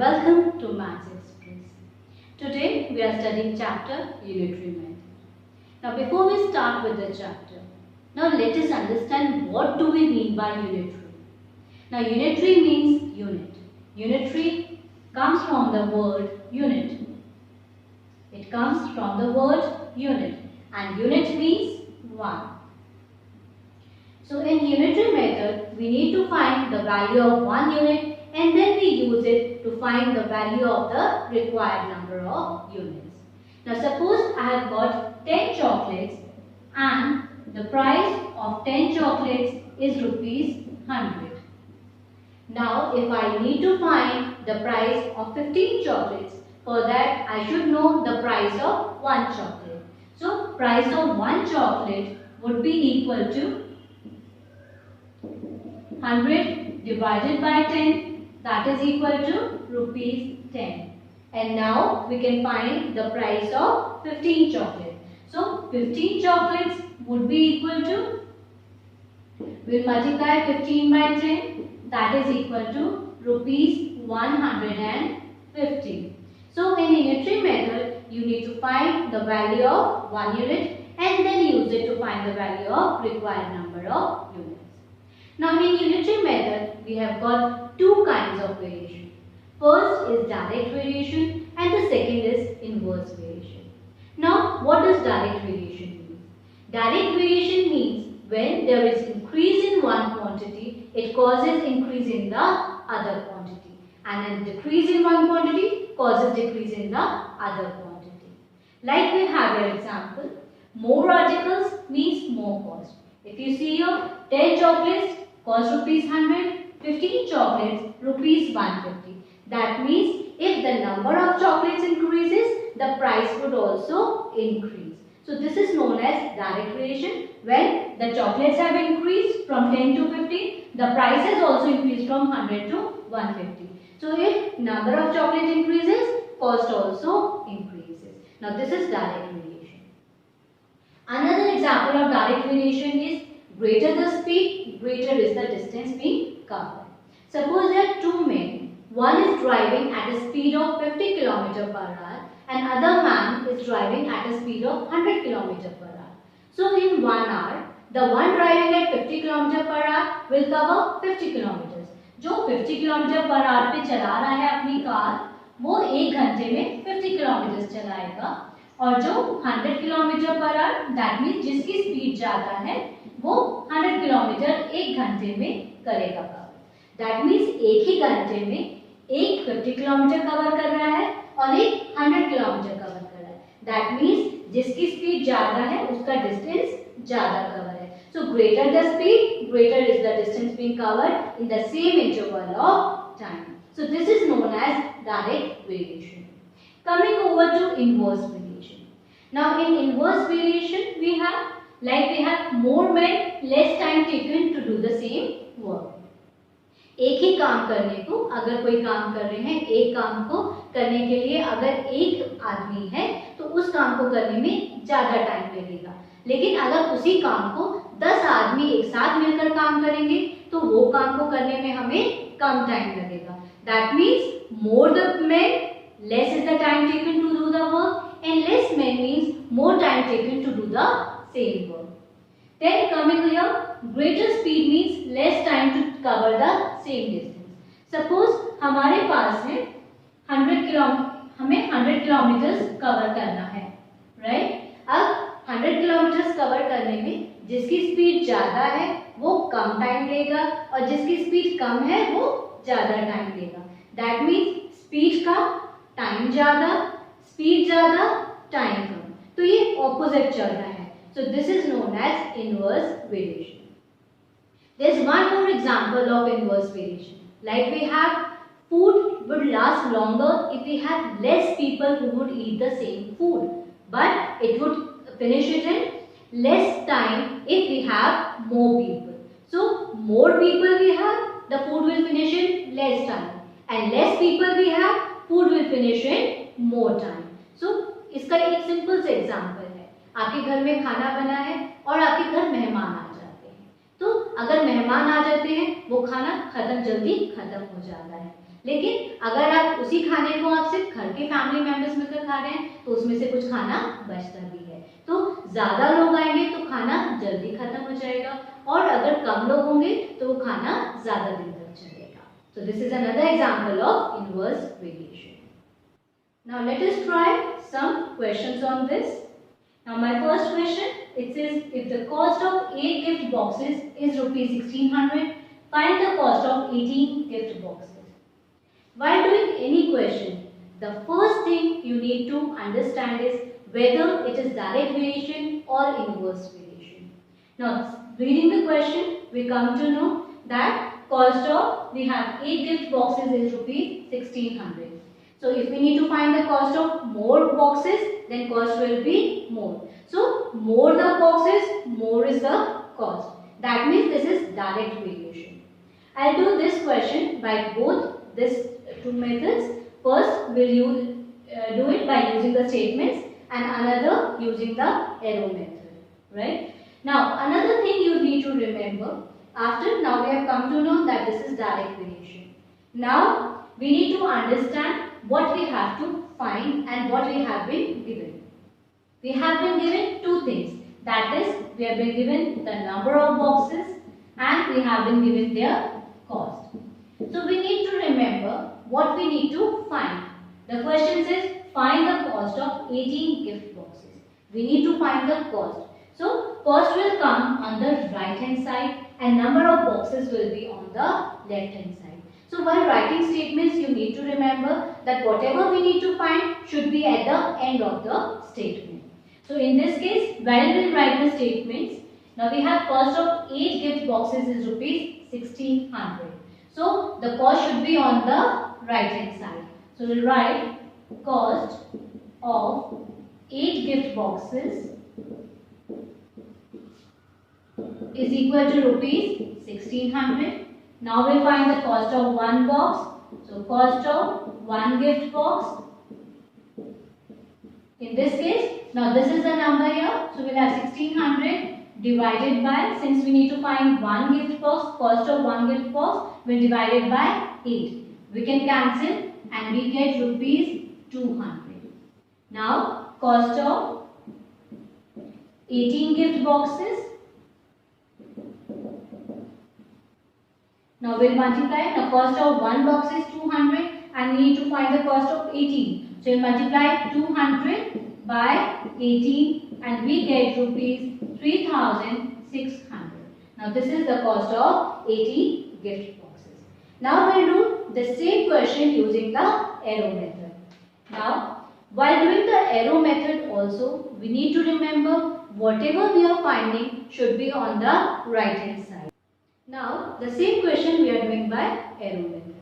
welcome to Maths Express. Today we are studying chapter Unitary Method. Now before we start with the chapter, now let us understand what do we mean by unitary. Now unitary means unit. Unitary comes from the word unit. It comes from the word unit and unit means one. So in unitary method, we need to find the value of one unit and then we use it to find the value of the required number of units. Now suppose I have got 10 chocolates and the price of 10 chocolates is rupees 100. Now if I need to find the price of 15 chocolates, for that I should know the price of one chocolate. So price of one chocolate would be equal to 100 divided by 10, that is equal to rupees 10. And now we can find the price of 15 chocolates. So 15 chocolates would be equal to, we'll multiply 15 by 10, that is equal to rupees 150. So in unitary method, you need to find the value of one unit and then use it to find the value of required number of units. Now in unitary method, we have got two kinds of variation. First is direct variation and the second is inverse variation. Now what does direct variation mean? Direct variation means when there is increase in one quantity, it causes increase in the other quantity. And then decrease in one quantity causes decrease in the other quantity. Like we have an example, more articles means more cost. If you see here, 10 chocolates cost rupees 100, 15 chocolates rupees 150. That means if the number of chocolates increases, the price would also increase. So this is known as direct variation. When the chocolates have increased from 10 to 15, the price has also increased from 100 to 150. So if number of chocolate increases, cost also increases. Now this is direct variation. Another example of direct variation is greater the speed, greater is the distance being covered. Suppose there are two men. One is driving at a speed of 50 km per hour and other man is driving at a speed of 100 km per hour. So in 1 hour, the one driving at 50 km per hour will cover 50 km. जो 50 kilometre per hour पे चला रहा है अपनी car, वो 1 घंटे में 50 kilometre चलाएगा और जो 100 kilometre per hour, that means जिसकी स्पीड ज़्यादा है वो 100 किलोमीटर 1 घंटे में करेगा कवर। दैट मीन्स एक ही घंटे में एक 50 किलोमीटर कवर कर रहा है और एक 100 किलोमीटर कवर कर रहा है। दैट मीन्स जिसकी स्पीड ज़्यादा है उसका डिस्टेंस ज़्यादा कवर है। So greater the speed, greater is the distance being covered in the same interval of time. So this is known as direct variation. Coming over to inverse variation. Now in inverse variation we have more men, less time taken to do the same work. एक ही काम करने को, अगर कोई काम कर रहे हैं, एक काम को करने के लिए अगर एक आदमी है तो उस काम को करने में ज़्यादा टाइम लगेगा। लेकिन अगर उसी काम को 10 आदमी एक साथ मिलकर काम करेंगे तो वो काम को करने में हमें कम टाइम लगेगा। That means more the men, less is the time taken to do the work, and less men means more time taken to do the same work. Then coming here, greater speed means less time to cover the same distance. Suppose हमारे पास है 100 kilometre, हमें 100 kilometre cover करना है, right? अब 100 kilometre cover करने में जिसकी speed ज़्यादा है वो कम टाइम लेगा और जिसकी स्पीड कम है वो ज़्यादा टाइम लेगा। That means speed come, time ज़्यादा, स्पीड ज़्यादा, टाइम कम। तो ये ऑपोजिट चल रहा है। So this is known as inverse variation. There is one more example of inverse variation. Like we have food would last longer if we have less people who would eat the same food, but it would finish it in less time if we have more people. So more people we have, the food will finish in less time, and less people we have, food will finish in more time. So इसका एक simple से example है, आपके घर में खाना बना है और आपके घर मेहमान आ जाते हैं, तो अगर मेहमान आ जाते हैं वो खाना जल्दी खत्म हो जाता है, लेकिन अगर आप उसी खाने को आप सिर्फ घर के फैमिली मेंबर्स मिलकर खा रहे हैं तो उसमें से कुछ खाना बचता भी है। तो ज्यादा लोग आएंगे तो खाना जल्दी खत्म हो जाएगा, और अगर कम लोग होंगे तो वो खाना ज्यादा दिन तक चलेगा। So this is another example of inverse variation. Now let us try some questions on this. Now my first question, it says if the cost of 8 gift boxes is rupees 1600, find the cost of 18 gift boxes. While doing any question, the first thing you need to understand is whether it is direct variation or inverse variation. Now reading the question, we come to know that cost of, we have 8 gift boxes is rupees 1600. So if we need to find the cost of more boxes, then cost will be more. So more the boxes, more is the cost. That means this is direct variation. I'll do this question by both these two methods. First will you do it by using the statements, and another using the arrow method, right? Now another thing you need to remember, after now we have come to know that this is direct variation. Now we need to understand what we have to find and what we have been given. We have been given two things, that is we have been given the number of boxes and we have been given their cost. So we need to remember what we need to find. The question says find the cost of 18 gift boxes. We need to find the cost. So cost will come on the right hand side and number of boxes will be on the left hand side. So while writing statements, you need to remember that whatever we need to find should be at the end of the statement. So in this case, while we write the statements, now we have cost of 8 gift boxes is rupees 1600. So the cost should be on the right hand side. So we'll write cost of 8 gift boxes is equal to rupees 1600. Now we find the cost of one box. So cost of one gift box. In this case, now this is the number here. So we'll have 1600 divided by, since we need to find one gift box, cost of one gift box, we'll divide it by 8. We can cancel and we get rupees 200. Now cost of 18 gift boxes. Now we'll multiply. The cost of one box is 200 and we need to find the cost of 18. So we'll multiply 200 by 18 and we get rupees 3600. Now this is the cost of 18 gift boxes. Now we'll do the same question using the arrow method. Now while doing the arrow method also, we need to remember whatever we are finding should be on the right hand side. Now the same question we are doing by arrow method.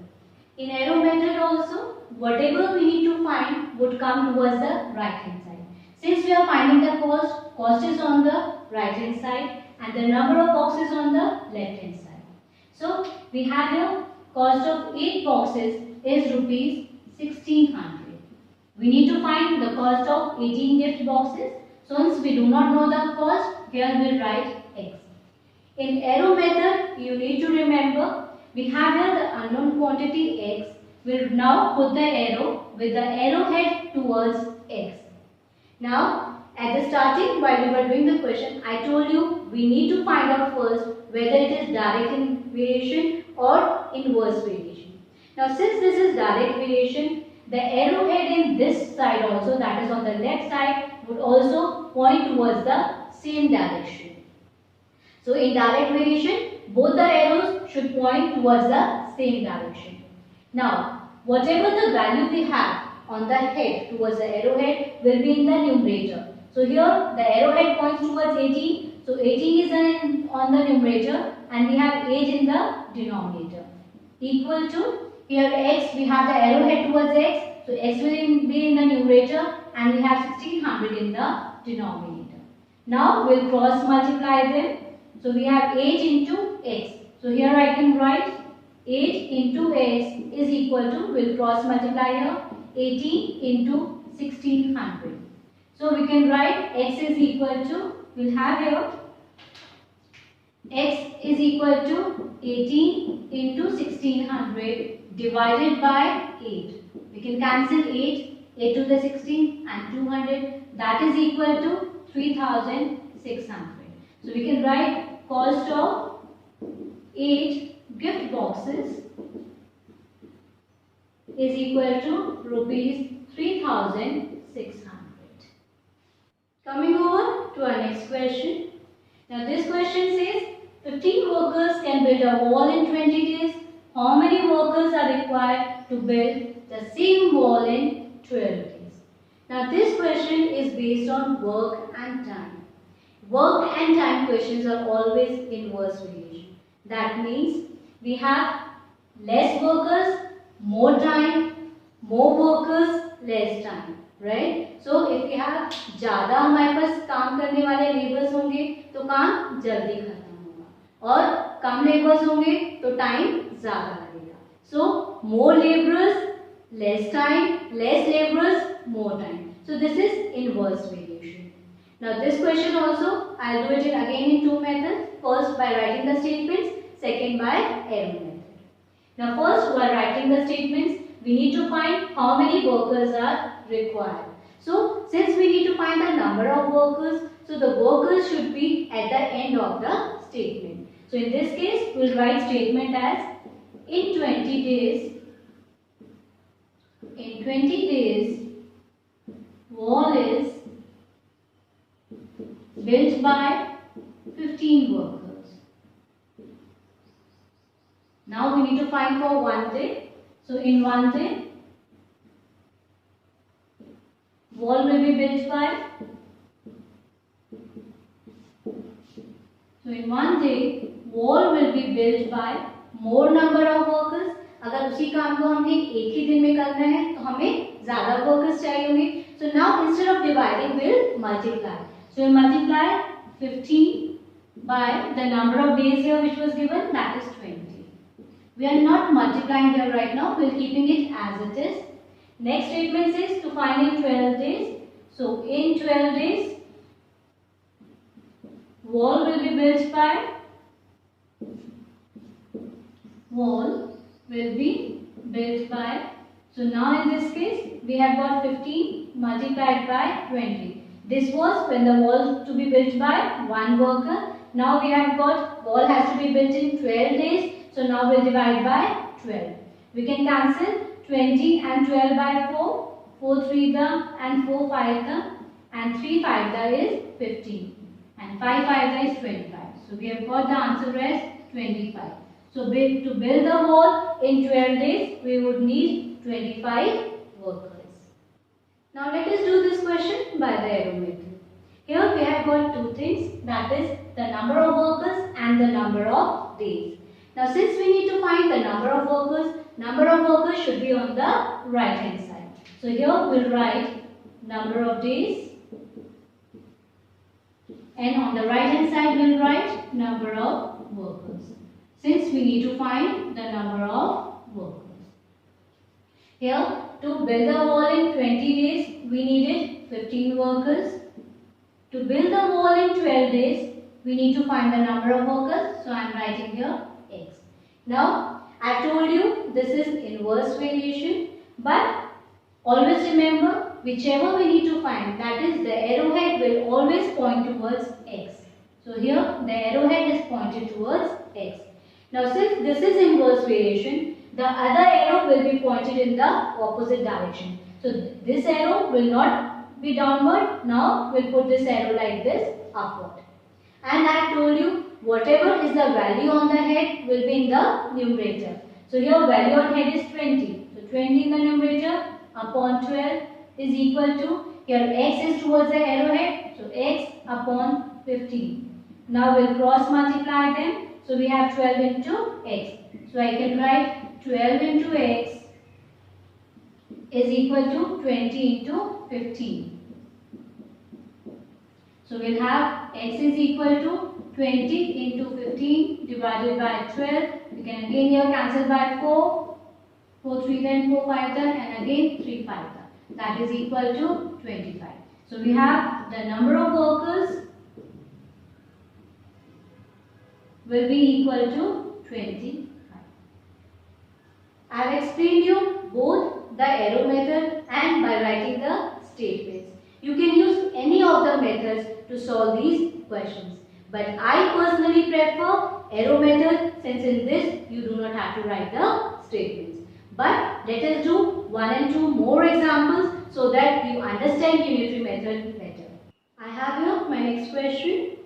In arrow method also, whatever we need to find would come towards the right hand side. Since we are finding the cost is on the right hand side and the number of boxes on the left hand side. So we have here cost of 8 boxes is rupees 1600. We need to find the cost of 18 gift boxes. So since we do not know the cost, here we will write X. In arrow method, you need to remember we have here the unknown quantity X. We'll now put the arrow with the arrowhead towards X. Now at the starting, while we were doing the question, I told you we need to find out first whether it is direct variation or inverse variation. Now since this is direct variation, the arrowhead in this side also, that is on the left side, would also point towards the same direction. So in direct variation, both the arrows should point towards the same direction. Now, whatever the value we have on the head towards the arrowhead will be in the numerator. So here the arrowhead points towards 18. So 18 is on the numerator and we have 8 in the denominator. Equal to, here x, we have the arrowhead towards x. So x will be in the numerator and we have 1600 in the denominator. Now we'll cross multiply them. So we have 8 into x. So here I can write 8 into x is equal to, we'll cross multiply here, 18 into 1600. So we can write x is equal to, we'll have here x is equal to 18 into 1600 divided by 8. We can cancel 8 to the 16 and 200, that is equal to 3600. So we can write cost of 8 gift boxes is equal to rupees 3600. Coming over to our next question. Now this question says 15 workers can build a wall in 20 days. How many workers are required to build the same wall in 12 days? Now this question is based on work and time. Work and time questions are always inverse relation. That means we have less workers, more time, more workers, less time. Right? So if we have ज़्यादा हमारे पास काम करने वाले labours होंगे तो काम जल्दी खत्म होगा और कम लेबर्स होंगे तो टाइम ज़्यादा लगेगा. So more laborers, less time, less laborers, more time. So this is inverse variation. Now this question also I'll do it again in two methods. First by writing the statements, second by arrow method. Now first while writing the statements, we need to find how many workers are required. So since we need to find the number of workers, so the workers should be at the end of the statement. So in this case, we will write statement as in 20 days, wall is built by 15 workers. Now we need to find for one day. So in one day, wall will be built by, so in one day, wall will be built by more number of workers. अगर उसी काम को हमने एक ही दिन में करना है तो हमें ज़्यादा workers चाहिए होंगे. So now instead of dividing, we'll multiply. So we'll multiply 15 by the number of days here which was given, that is 20. We are not multiplying here right now, we are keeping it as it is. Next statement says to find in 12 days. So in 12 days, wall will be built by, so now in this case, we have got 15 multiplied by 20. This was when the wall to be built by one worker. Now we have got wall has to be built in 12 days. So now we'll divide by 12. We can cancel 20 and 12 by 4. 4 3 the and 4 5 the and 3 5 the is 15 and 5 5 the is 25. So we have got the answer as 25. So to build the wall in 12 days we would need 25 workers. Now let us do this question by the arrow method. Here we have got two things, that is the number of workers and the number of days. Now since we need to find the number of workers should be on the right hand side. So here we will write number of days and on the right hand side we will write number of workers. Since we need to find the number of workers. Here to build the wall in 20 days we needed 15 workers. To build the wall in 12 days we need to find the number of workers. So I am writing here X. Now I told you this is inverse variation, but always remember whichever we need to find, that is the arrowhead will always point towards X. So here the arrowhead is pointed towards X. Now since this is inverse variation, the other arrow will be pointed in the opposite direction. So this arrow will not be downward. Now we'll put this arrow like this upward. And I told you whatever is the value on the head will be in the numerator. So here value on head is 20. So 20 in the numerator upon 12 is equal to, here x is towards the arrowhead. So x upon 15. Now we'll cross multiply them. So we have 12 into x. So I can write 12 into x is equal to 20 into 15. So we'll have x is equal to 20 into 15 divided by 12. You can again here cancel by 4. 4 3 then 4 5 then and again 3 5 then. That is equal to 25. So we have the number of workers will be equal to 25. I have explained you both the arrow method and by writing the statements. You can use any of the methods to solve these questions. But I personally prefer arrow method since in this you do not have to write the statements. But let us do 1 and 2 more examples so that you understand unitary method better. I have here my next question.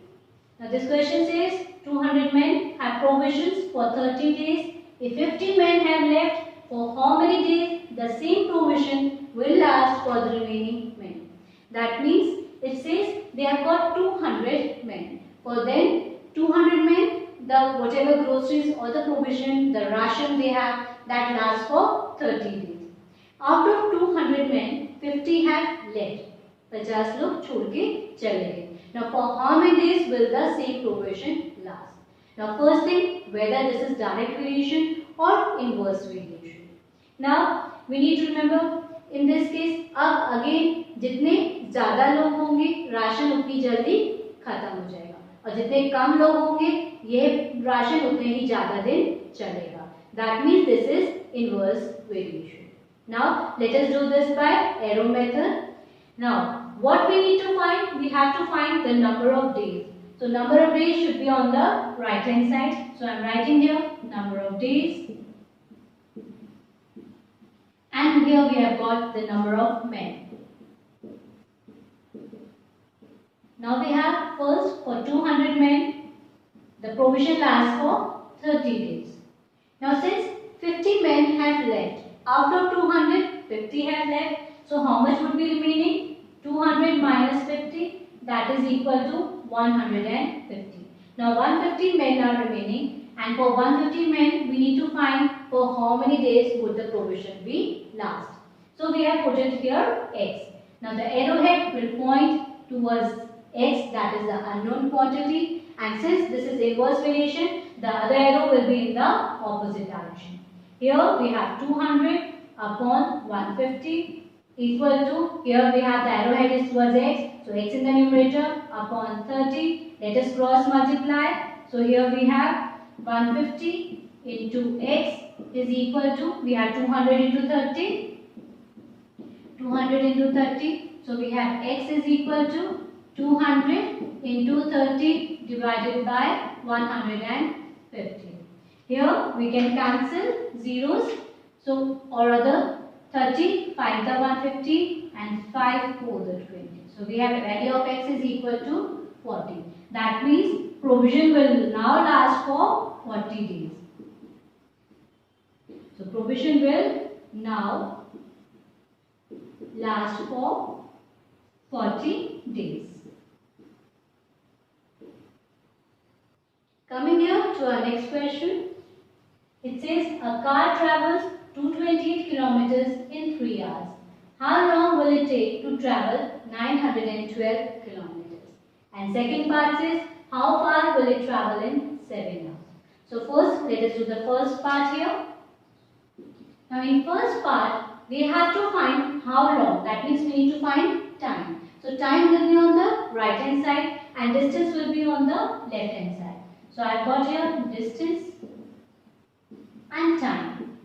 Now this question says 200 men have provisions for 30 days. If 50 men have left, for how many days the same provision will last for the remaining men? That means it says they have got 200 men. For then 200 men, the whatever groceries or the provision, the ration they have, that lasts for 30 days. Out of 200 men, 50 have left. 50 लोग छोड़ के चले गए. Now for how many days will the same provision last? Now first thing, whether this is direct variation or inverse variation. Now we need to remember in this case, अब again जितने ज़्यादा लोग होंगे राशन उतनी जल्दी खत्म हो जाएगा और जितने कम लोग होंगे ये राशन उतने ही ज़्यादा दिन चलेगा. That means this is inverse variation. Now let us do this by arrow method. Now what we need to find? We have to find the number of days. So number of days should be on the right hand side. So I am writing here number of days. And here we have got the number of men. Now we have first for 200 men, the provision lasts for 30 days. Now since 50 men have left, out of 200, 50 have left. So how much would be remaining? 200 minus 50, that is equal to 150. Now 150 men are remaining, and for 150 men we need to find for how many days would the provision be last. So we have put it here x. Now the arrowhead will point towards x, that is the unknown quantity, and since this is inverse variation, the other arrow will be in the opposite direction. Here we have 200 upon 150 equal to, here we have the arrowhead is towards x, so x in the numerator upon 30. Let us cross multiply. So here we have 150 into x is equal to, we have 200 into 30. 200 into 30. So we have x is equal to 200 into 30 divided by 150. Here we can cancel zeros. So or rather 30, 5 the 150 and 5 4 the 20. So we have a value of x is equal to 40. That means provision will now last for 40 days. So provision will now last for 40 days. Coming here to our next question. It says a car travels 228 kilometers in 3 hours. How long will it take to travel 912 kilometers? And second part says how far will it travel in 7 hours? So first let us do the first part here. Now in first part we have to find how long. That means we need to find time. So time will be on the right hand side and distance will be on the left hand side. So I have got here distance and time.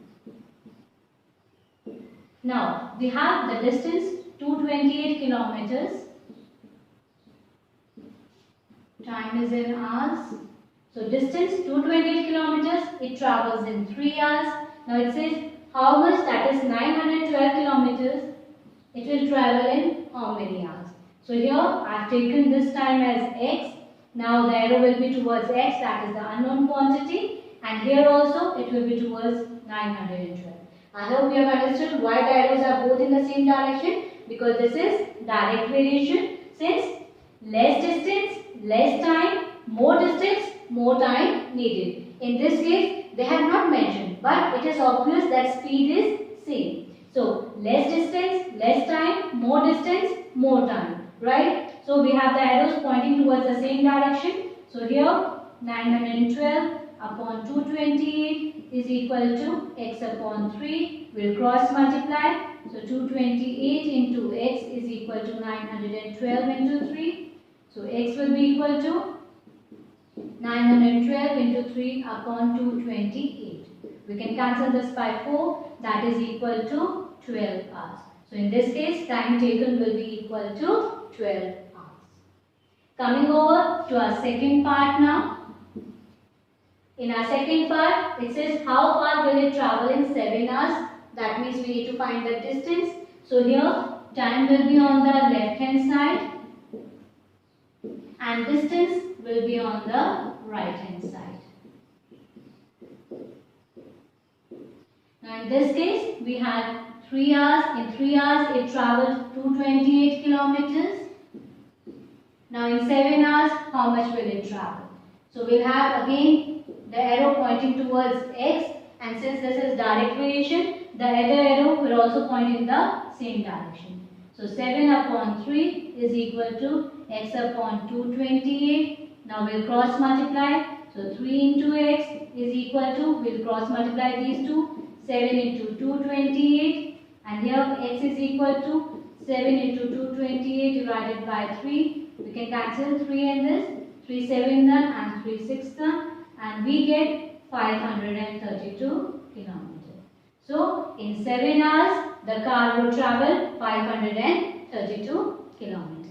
Now we have the distance 228 kilometers. Time is in hours. So distance 228 kilometers, it travels in 3 hours. Now it says how much, that is 912 kilometers. It will travel in how many hours? So here I have taken this time as x. Now the arrow will be towards x, that is the unknown quantity, and here also it will be towards 912. I hope you have understood why the arrows are both in the same direction, because this is direct variation. Since less distance, less time, more distance, more time needed. In this case they have not mentioned, but it is obvious that speed is same. So less distance, less time, more distance, more time, right? So we have the arrows pointing towards the same direction. So here 912 upon 228 is equal to x upon 3. We'll cross multiply. So 228 into x is equal to 912 into 3. So x will be equal to 912 into 3 upon 228. We can cancel this by 4, that is equal to 12 hours. So in this case, time taken will be equal to 12 hours. Coming over to our second part now. In our second part, it says how far will it travel in 7 hours. That means we need to find the distance. So here, time will be on the left hand side and distance will be on the right hand side. Now in this case, we have 3 hours. In 3 hours, it travelled 228 kilometers. Now in 7 hours, how much will it travel? So we'll have again the arrow pointing towards x, and since this is direct relation, the other arrow will also point in the same direction. So 7 upon 3 is equal to x upon 228. Now we'll cross multiply. So 3 into x is equal to, we'll cross multiply these two, 7 into 228, and here x is equal to 7 into 228 divided by 3. We can cancel 3 and this, 3 7 and 3 6, and we get 532 kilometers. So in 7 hours, the car would travel 532 kilometers.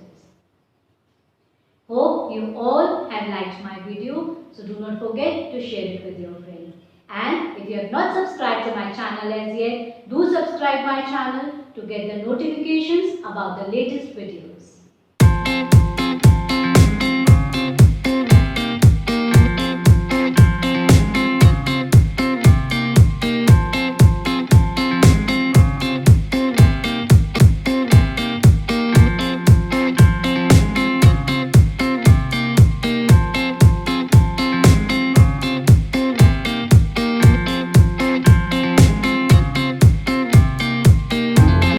Hope you all have liked my video. So do not forget to share it with your friends. And if you have not subscribed to my channel as yet, do subscribe my channel to get the notifications about the latest video.